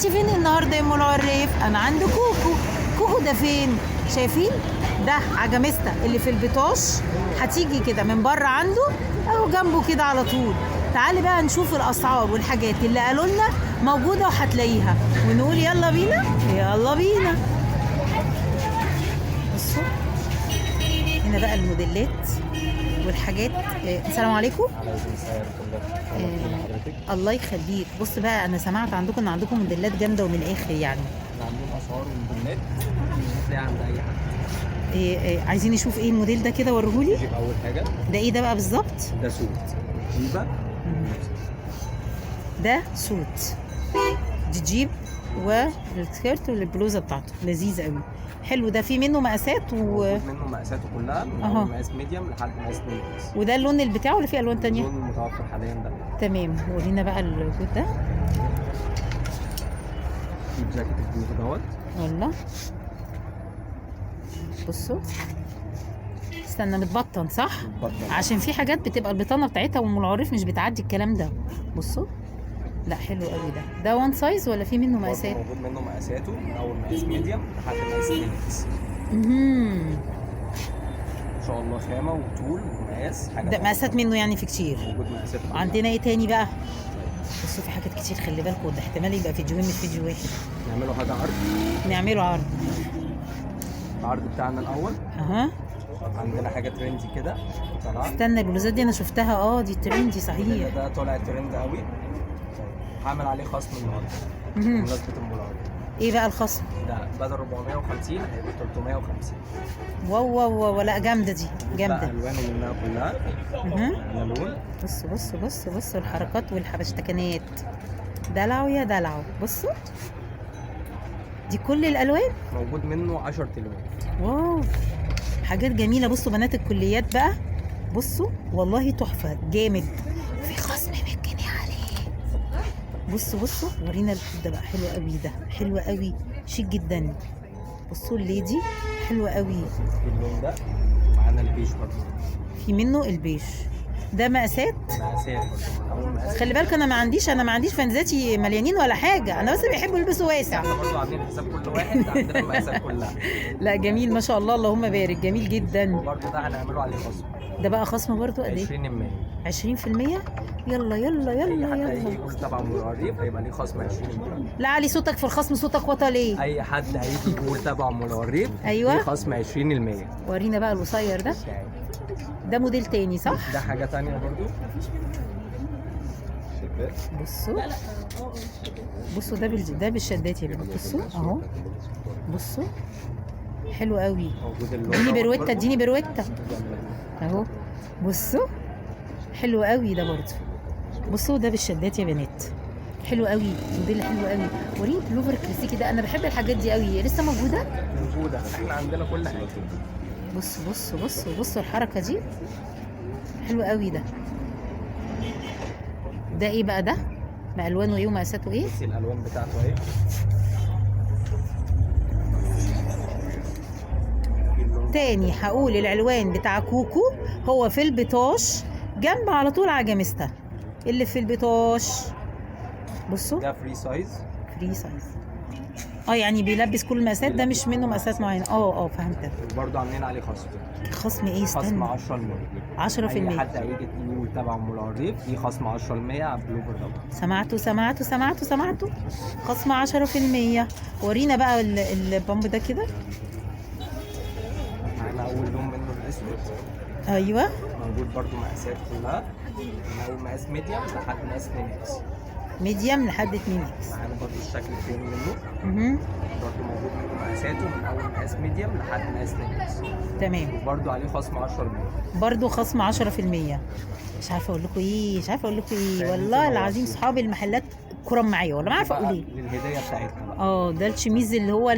انت فين النهارده يا ام العريف؟ انا عند كوكو. كوكو ده فين؟ شايفين؟ ده عجمستا اللي في البطاش. هتيجي كده من بره عنده اهو جنبه كده على طول. تعالي بقى نشوف الاسعار والحاجات اللي قالوا لنا موجوده وهتلاقيها ونقول يلا بينا يلا بينا. بصوا هنا بقى الموديلات والحاجات. السلام عليكم. الله يخليك. بص بقى انا سمعت عندكم ان عندكم موديلات جامده ومن الاخر يعني. احنا عاملين اسعار وموديلات مش هتلاقيها عند اي حد. عايزين نشوف ايه الموديل ده كده وريهولي. نجيب اول حاجه. ده ايه ده بقى بالظبط؟ ده سوت جيبه. ده سوت دي جيب والسكيرت والبلوزه بتاعته لذيذ قوي حلو. ده في منه مقاسات موجود منه مقاساته كلها من اول مقاس ميديوم لحد مقاس 2 اكس. وده اللون اللي بتاعه ولا في الوان تانية؟ اللون المتوفر حاليا ده. تمام. ورينا بقى الجود ده. في جاكيت الجوز دوت. والله بصوا استنى متبطن صح؟ متبطن. عشان في حاجات بتبقى البطانه بتاعتها وام العريف مش بتعدي الكلام ده. بصوا لا حلو قوي ده وان سايز ولا في منه مقاسات؟ موجود منه مقاساته من اول مقاس ميديوم لحد مقاس 2 اكس. ان شاء الله خامه وطول ومقاس حاجه. ده مقاسات منه يعني في كتير. موجود مقاساته. عندنا ايه تاني بقى؟ بصوا في حاجات كتير خلي بالكم. ده احتمال يبقى فيديوهين مش فيديو واحد. نعمله حاجه عرض. نعمله عرض. العرض بتاعنا الاول. اها عندنا حاجه ترندي كده طالعه. استنى البلوزات دي انا شفتها. دي ترندي صحيح. ده طالع ترند قوي. هعمل عليه خصم النهارده بمناسبه المولارد. ايه بقى الخصم؟ ده بدل 450 هيبقى 350. واو واو واو. لا جامده دي جامده. الوانه منها كلها. ده لون. بصوا الحركات والحبشتكنات. دلعوا يا دلعوا. بصوا دي كل الالوان. موجود منه 10 الوان. واو حاجات جميله. بصوا بنات الكليات بقى. بصوا والله تحفه جامد. في خصم 100 جنيه عليه. بصوا ورينا الكود ده بقى. حلو قوي ده. حلو قوي شيك جدا. بصوا الليدي حلوه قوي. اللون ده معانا البيج برضه. في منه البيج. ده مقاسات. مقاسات برضه. خلي بالك انا ما عنديش فانزاتي مليانين ولا حاجه. انا بس بيحبوا يلبسوا واسع. احنا برضه عاملين حساب كل واحد عندنا المقاسات كلها. لا جميل ما شاء الله اللهم بارك. جميل جدا. وبرضه ده هنعمله عليه خصم. ده بقى خصم برضه قد ايه؟ 20%. 20%. يلا يلا يلا اي حد هيجي يلا. يقول تبع مولاريف هيبقى ليه خصم 20%. لا علي صوتك في الخصم. صوتك وطى ليه؟ اي حد هيجي يقول تبع مولاريف ايوه ليه خصم 20%. ورينا بقى القصير ده. ده موديل تاني صح؟ ده حاجه تانية برضه. بصوا ده بالشدات يا بنات. بصوا اهو. بصوا حلو قوي. موجود اللون. اديني برويتا اهو. بصوا حلو قوي ده برضه. بصوا ده بالشدات يا بنات. حلو قوي موديل حلو قوي. وريني بلوفر كلاسيكي ده. انا بحب الحاجات دي قوي. لسه موجوده. احنا عندنا كل حاجه. بصوا الحركه دي حلو قوي ده. ده ايه بقى ده؟ الوانه ايه ومقاساته ايه؟ بصي الالوان بتاعته اهي. تاني هقول العنوان بتاع كوكو هو في البطاش جنب على طول عجمستا اللي في البطاش. بصوا ده فري سايز. يعني بيلبس كل المقاسات. ده مش منه مقاسات معينه. فهمت. برضه عاملين عليه خصم. خصم ايه؟ خصم استنى. 10%. اي حد هيجي يقول تبع مولاريف ليه خصم 10% على البلوفر ده. سمعتوا خصم 10%. ورينا بقى البامب ده كده. معانا اول لون منه الاسود. ايوه موجود برضه مقاسات كلها من اول مقاس ميديوم لحد مقاس 2 اكس. ميديوم لحد 2 اكس. معانا برضه الشكل التاني منه. برضه موجود منه مقاساته من اول مقاس ميديوم لحد مقاس 2 اكس. تمام. برضه عليه خصم 10%. برضه خصم 10%. مش عارفه اقول لكم ايه. والله العظيم صحابي المحلات كرم معايا والله ما عارفه اقول ايه. للهديه بتاعتنا بقى. ده الشميز اللي هو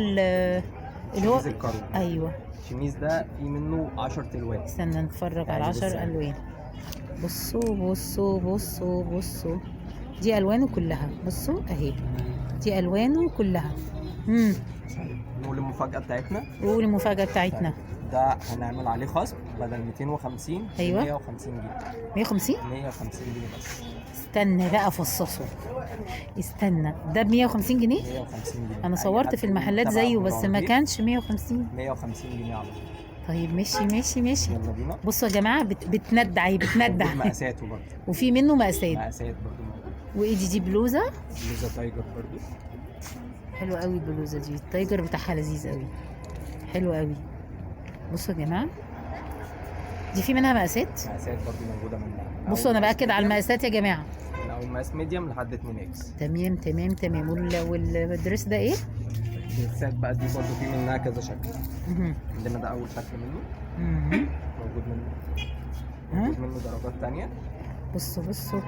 شميز الكارو. ايوه الشميز ده فيه منه 10 الوان. استنى نتفرج على 10 الوان. بصوا دي الوانه كلها. بصوا اهي دي الوانه كلها. نقول المفاجاه بتاعتنا. قول المفاجاه بتاعتنا. ده هنعمل عليه خصم بدل 250 أيوة. 150 جنيه. 150. 150 جنيه بس. استنى بقى فصصه، استنى، ده ب 150 جنيه؟ 150 جنيه. انا أي صورت حد في المحلات تبع زيه بس ما العربية كانش 150. 150 جنيه على طول. طيب ماشي ماشي ماشي. يلا بينا. بصوا يا جماعه بتندع، هي موجود بتندع. مقاساته برضه. وفي منه مقاسات. مقاسات برضه موجود. وايه دي بلوزه؟ بلوزه تايجر برضه. حلوه قوي البلوزه دي، التايجر بتاعها لذيذ قوي، حلو قوي. بصوا يا جماعه دي في منها مقاسات. مقاسات برضه موجوده منها. بصوا انا باكد على المقاسات يا جماعه. من اول مقاس ميديوم لحد 2 اكس. تمام تمام تمام. والدريس ده ايه؟ الدريسات بقى دي برضه في منها كذا شكل. مهم. عندنا ده اول شكل منه. مهم. موجود منه. ها؟ موجود منه درجات تانية. بصوا بصوا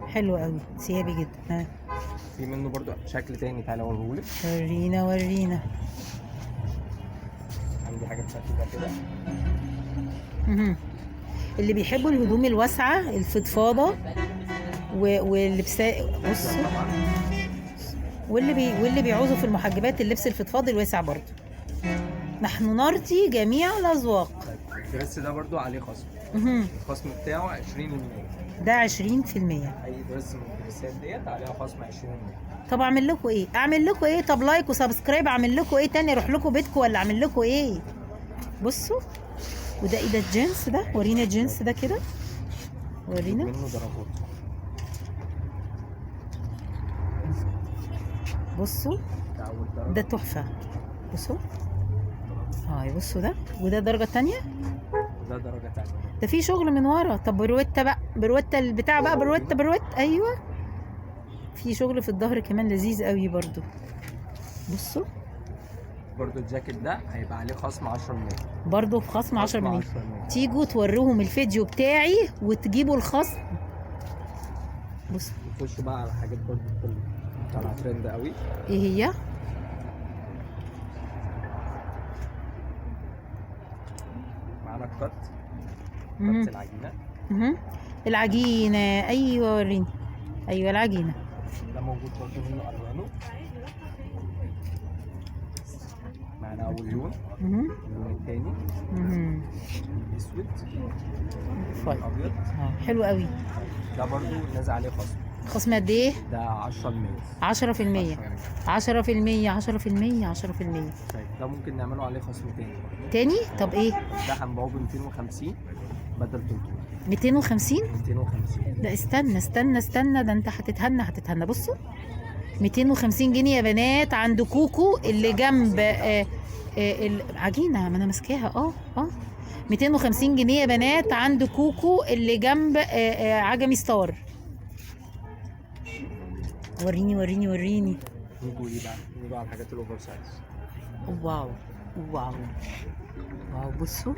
حلو قوي، ثيابي جدا. ها في منه برضه شكل تاني، تعالى اوريهولك. ورينا ورينا. عندي حاجه بشكل ده كده. مهم. اللي بيحبوا الهدوم الواسعه الفضفاضه واللبس، بصوا، واللي بيعوزوا في المحجبات اللبس الفضفاض الواسع برضه. نحن نرضي جميع الاذواق. طيب الدريس ده برضه عليه خصم. مهم. الخصم بتاعه 20%. ده 20%. اي دريس من الدريسات ديت عليها خصم 20%. طب اعمل لكم ايه؟ اعمل لكم ايه؟ طب لايك وسبسكرايب، اعمل لكم ايه تاني؟ اروح لكم بيتكم ولا اعمل لكم ايه؟ بصوا، وده ايه ده الجنس ده؟ ورينا الجنس ده كده، ورينا. منه درجات. بصوا ده اول درجه. ده تحفه. بصوا بصوا ده، وده درجه تانية. ده درجه تانية. ده في شغل من ورا. طب بروتة بقى، بروتة البتاع بقى، بروتة ايوه. في شغل في الظهر كمان لذيذ قوي برضو. بصوا برضو الجاكيت ده هيبقى عليه خصم 10%. برضو بخصم 10%. 10%. تيجوا توروهم الفيديو بتاعي وتجيبوا الخصم. بصوا نخش بقى على حاجات برضو طالعه ترند قوي. ايه هي؟ معانا الكت. مهم. كت العجينه. مهم. العجينة، ايوه وريني. ايوه العجينة. ده موجود برضو منه الوانه. معانا اول لون. مهم. اللون التاني مهم. اسود. طيب. ابيض. حلو قوي. ده برضو نازل عليه خصم. خصم قد ايه؟ ده 10%. 10%. 10%. 10%. طيب ده ممكن نعمله عليه خصم تاني. تاني؟ طب ايه؟ ده هنبيعه ب 250 بدل 300. 250؟ 250. لا استنى، ده انت هتتهنى. بصوا 250 جنيه يا بنات عند كوكو اللي جنب العجينه، ما انا ماسكاها. 250 جنيه يا بنات عند كوكو اللي جنب عجمي ستار. وريني. نيجوا ايه بقى؟ نيجوا على الحاجات الاوفر سايز. واو. بصوا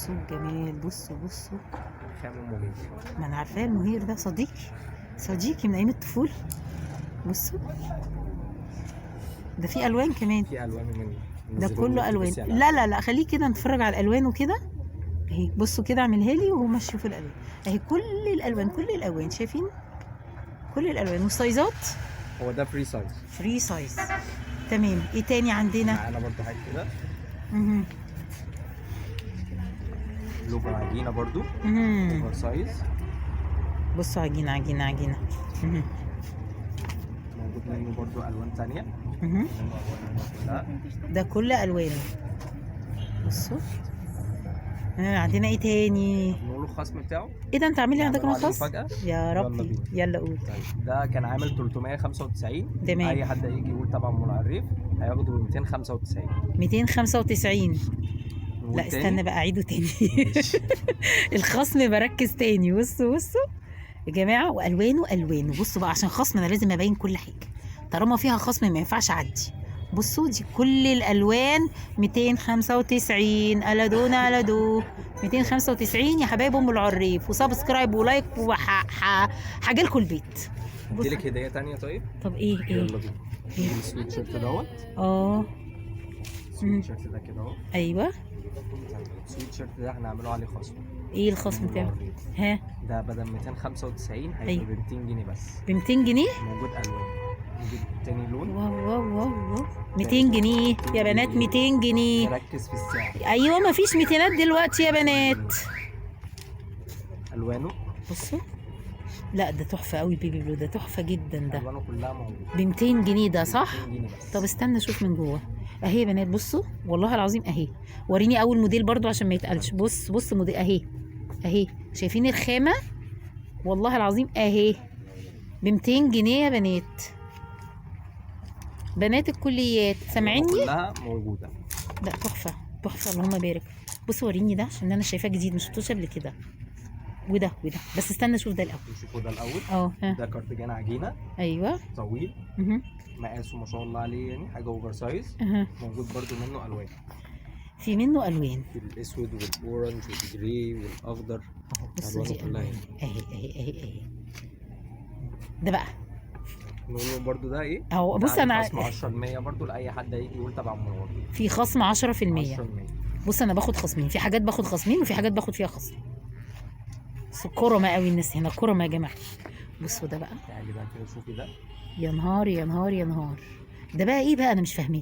الجمال. بصوا خامة مهير. ما انا عارفاه المهير ده، صديقي من ايام الطفوله. بصوا ده في الوان كمان. في الوان منه. ده كله الوان. لا خليه كده نتفرج على الالوان وكده اهي. بصوا كده اعملها لي وهم شوفوا الالوان اهي. كل الالوان شايفين؟ كل الالوان والسايزات. هو ده فري سايز. تمام. ايه تاني عندنا؟ معانا برضو حاجه كده. اها. لوجو عجينه برضو. اوفر سايز. بصوا عجينه. موجود منه برضو الوان ثانيه. ده كل الوانه. بصوا عندنا ايه تاني؟ نقول له الخصم بتاعه. ايه ده انت عامل لي عندك نعمله خصم؟ مفاجأة؟ يا ربي يلا قول. طيب ده كان عامل 395. تمام. اي حد هيجي يقول طبعا مول الريف هياخده ب 295. 295. لا استنى بقى اعيده تاني. الخصم بركز تاني. بصوا يا جماعه، والوانه. بصوا بقى عشان خصم انا لازم ابين كل حاجه، طالما فيها خصم ما ينفعش اعدي. بصوا دي كل الالوان 295. ألدو 295 يا حبايب ام العريف. وسبسكرايب ولايك وهاجي لكم البيت. اديلك هديه تانية. طب ايه؟ يلا بينا. السويت شيرت دوت. السويت شيرت ده كده اهو. ايوه. السويت شيرت ده هنعمله عليه خصم. ايه الخصم بتاعه؟ ها؟ ده بدل 295 هيبقى ب 200 جنيه بس. ب 200 جنيه؟ موجود الوان. نجيب تاني لون. واو واو واو واو. 200 جنيه يا بنات، 200 جنيه. نركز في السعر. ايوه مفيش 200 دلوقتي يا بنات. الوانه بصوا، لا ده تحفه قوي بيبي بلو، ده تحفه جدا ده. الوانه كلها موجوده ب 200 جنيه ده صح؟ 200 جنيه بس. طب استنى اشوف من جوه. اهي يا بنات بصوا، والله العظيم اهي. وريني اول موديل برضو عشان ما يتقلش. بص بص موديل اهي اهي، شايفين الخامه؟ والله العظيم اهي ب 200 جنيه يا بنات. بنات الكليات سامعيني؟ كلها موجوده. لا تحفه تحفه، اللهم بارك. بص وريني ده عشان انا شايفاه جديد، مش شفتوش قبل كده. وده وده، بس استنى اشوف ده الاول. نشوفوا ده الاول. ها. ده كارديجان عجينه ايوه. طويل. اها مقاسه ما شاء الله عليه، يعني حاجه اوفر سايز. اها. موجود برضو منه الوان. في منه الوان. في الاسود والاورنج والجري والاخضر. اهو بص ألوانه دي كلها الوان اهي اهي اهي اهي. ده بقى لونه برضو ده ايه؟ اهو. ده بص انا خصم 10% برضو لاي حد هيجي يقول تبع منور. في خصم 10%. 10%. بص انا باخد خصمين، في حاجات باخد خصمين وفي حاجات باخد فيها خصم. بس كرمة قوي الناس هنا، كرمة يا جماعه. بصوا ده بقى، تعالي بقى كده شوفي ده. يا نهار يا نهار يا نهار. ده بقى ايه بقى؟ انا مش فاهماه.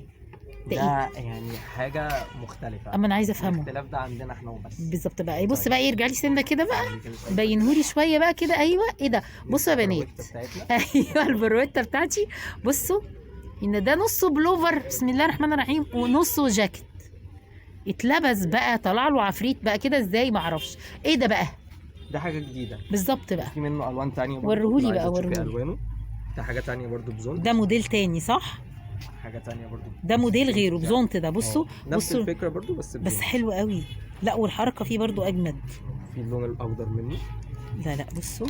ده ايه؟ يعني حاجه مختلفه. اما انا عايزه افهمه. الاختلاف ده عندنا احنا وبس. بالظبط بقى. بص بقى يرجع لي سنه كده بقى، تعالي كده شوية. بينهولي شويه بقى كده. ايوه ايه ده؟ بصوا يا بنات. البروتة بتاعتنا. ايوه البرويتا بتاعتي. بصوا ان ده نصه بلوفر، بسم الله الرحمن الرحيم، ونصه جاكيت. اتلبس بقى، طلع له عفريت بقى كده ازاي ما اعرفش. ايه ده بقى؟ ده حاجه جديده. بالظبط بقى. في منه الوان تانية برضو. وريهولي لو بقى، عايزة تشوفي وريهولي. الوانه. ده حاجه تانية برضو بزون. ده موديل تاني صح؟ حاجه تانية برضو. ده موديل غيره بزونت ده. بصوا نفس بصوا الفكره برضو بس بس بزون. حلو قوي. لا والحركه فيه برضو اجمد. في اللون الاخضر منه. لا لا بصوا،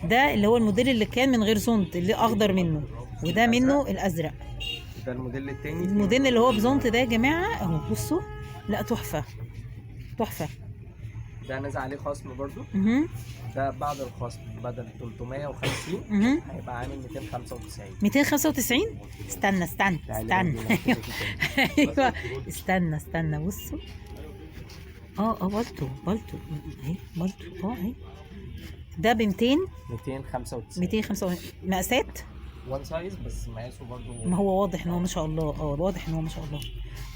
ده اللي هو الموديل اللي كان من غير زونت، اللي اخضر منه، وده منه الازرق. ده الموديل التاني. الموديل اللي هو بزونت ده يا جماعه اهو. بصوا لا تحفه تحفه. ده نازل عليه خصم برضو. اها ده بعد الخصم بدل 350 اها. هيبقى عامل 295. 295. استنى استنى تعالي استنى. برضو نحط تاني. ايوه استنى استنى. بصوا بالتو بالتو اهي، بالتو اهي. ده ب 200. 295. 295 مقاسات. وان سايز بس مقاسه برضو. ما هو واضح ان هو ما شاء الله. واضح ان هو ما شاء الله.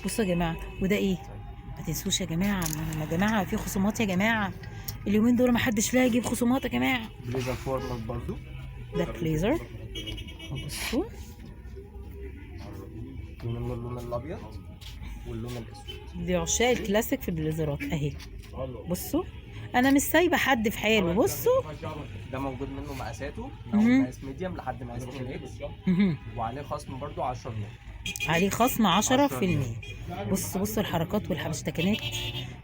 بصوا يا جماعه، وده ايه؟ ما تنسوش يا جماعه، يا جماعه في خصومات يا جماعه اليومين دول، ما حدش لاقي يجيب خصومات يا جماعه. بليزر فورمال برضو. ده بليزر. بصوا في منه اللون الابيض واللون الاسود. دي عشاق الكلاسيك في البليزرات اهي. بصوا انا مش سايبه حد في حاله. بصوا ده موجود منه مقاساته من اول مقاس ميديم لحد مقاس 2 اكس. وعليه خصم برضو 10%. عليه خصم 10%. بصوا الحركات والحبشتكنات.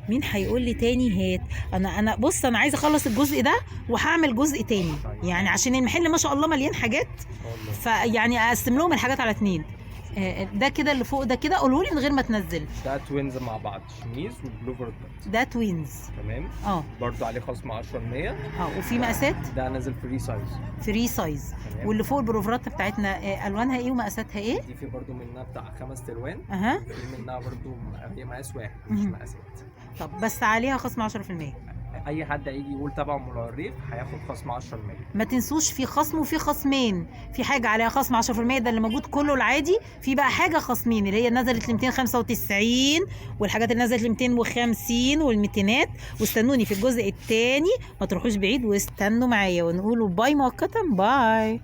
مين هيقول لي تاني؟ هات. انا بص، انا عايزه اخلص الجزء ده وهعمل جزء تاني، يعني عشان المحل ما شاء الله مليان حاجات، فيعني اقسم لهم الحاجات على 2. ده كده اللي فوق ده كده، قولوا لي من غير ما تنزل. ده توينز مع بعض، شميز وبلوفر دوت. ده توينز. تمام. برضو عليه خصم 10%. وفي مقاسات. ده نازل فري سايز. فري سايز. واللي فوق البروفرات بتاعتنا الوانها ايه ومقاساتها ايه؟ دي في برضو منها بتاع 5 الوان. في منها برضو هي مقاس واحد مش مقاسات. طب بس عليها خصم 10%. اي حد هيجي يقول تبع منور الريف هياخد خصم 10%. ما تنسوش في خصم وفي خصمين. في حاجه عليها خصم 10%، ده اللي موجود كله العادي. في بقى حاجه خصمين اللي هي نزلت ل 295، والحاجات اللي نزلت ل 250 والميتينات. واستنوني في الجزء الثاني، ما تروحوش بعيد واستنوا معايا ونقولوا باي مؤقتا. باي.